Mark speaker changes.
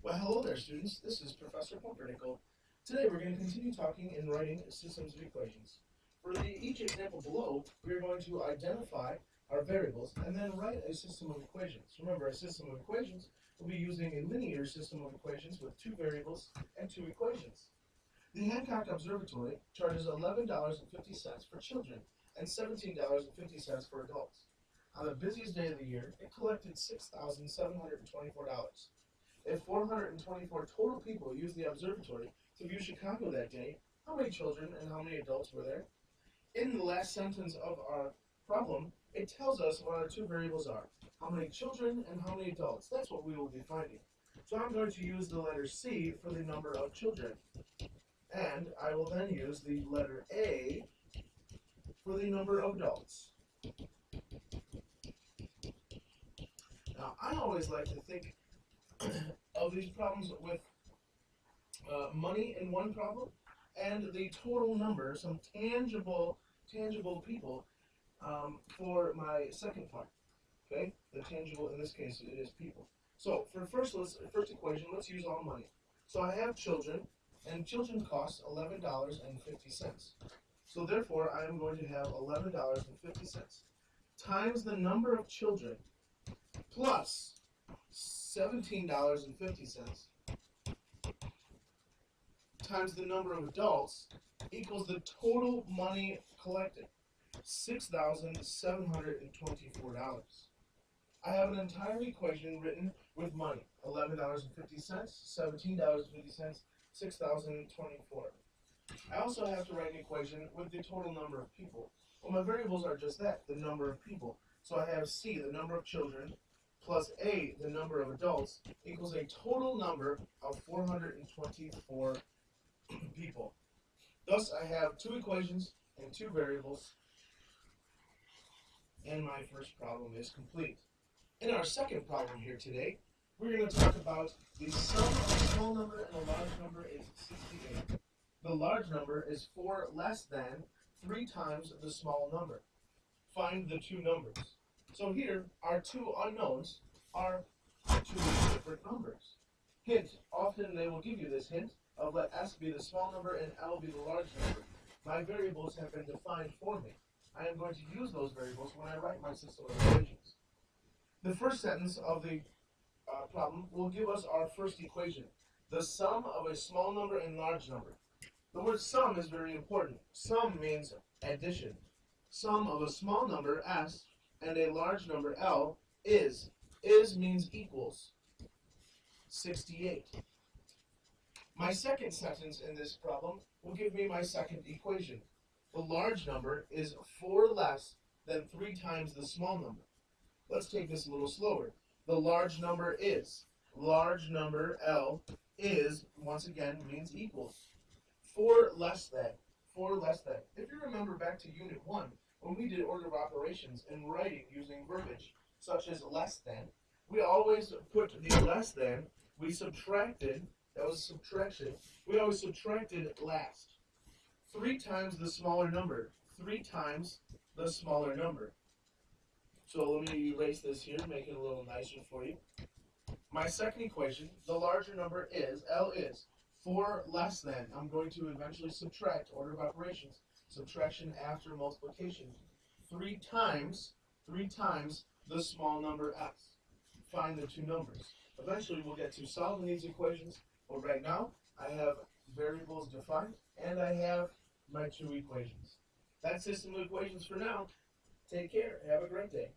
Speaker 1: Well, hello there, students. This is Professor Pumpernickle. Today we're going to continue talking and writing systems of equations. For each example below, we are going to identify our variables and then write a system of equations. Remember, a system of equations will be using a linear system of equations with two variables and two equations. The Hancock Observatory charges $11.50 for children and $17.50 for adults. On the busiest day of the year, it collected $6,724. If 424 total people used the observatory to view Chicago that day, how many children and how many adults were there? In the last sentence of our problem, it tells us what our two variables are. How many children and how many adults. That's what we will be finding. So I'm going to use the letter C for the number of children. And I will then use the letter A for the number of adults. Now, I always like to think of these problems with money in one problem and the total number, some tangible people for my second part. Okay, the tangible in this case it is people. So for first equation, let's use all money. So I have children, and children cost $11.50. So therefore, I am going to have $11.50 times the number of children plus $17.50 times the number of adults equals the total money collected, $6,724. I have an entire equation written with money, $11.50, $17.50, $6,024. I also have to write an equation with the total number of people. Well, my variables are just that, the number of people. So I have C, the number of children, plus A, the number of adults, equals a total number of 424 people. Thus, I have two equations and two variables, and my first problem is complete. In our second problem here today, we're going to talk about the sum of a small number and a large number is 68. The large number is 4 less than 3 times the small number. Find the two numbers. So here, our two unknowns are two different numbers. Hint, often they will give you this hint of let S be the small number and L be the large number. My variables have been defined for me. I am going to use those variables when I write my system of equations. The first sentence of the problem will give us our first equation, the sum of a small number and large number. The word sum is very important. Sum means addition. Sum of a small number, S, and a large number, L, is. Is means equals 68. My second sentence in this problem will give me my second equation. The large number is 4 less than 3 times the small number. Let's take this a little slower. The large number is. Large number, L, is, once again, means equals. 4 less than. 4 less than. If you remember back to Unit 1, when we did order of operations in writing using verbiage, such as less than, we always put the less than, we subtracted, that was subtraction, we always subtracted last. 3 times the smaller number. 3 times the smaller number. So let me erase this here, make it a little nicer for you. My second equation, the larger number is, L is, 4 less than. I'm going to eventually subtract, order of operations, subtraction after multiplication. 3 times the small number S. Find the two numbers. Eventually we'll get to solving these equations, but right now I have variables defined and I have my two equations. That's system of equations for now. Take care. Have a great day.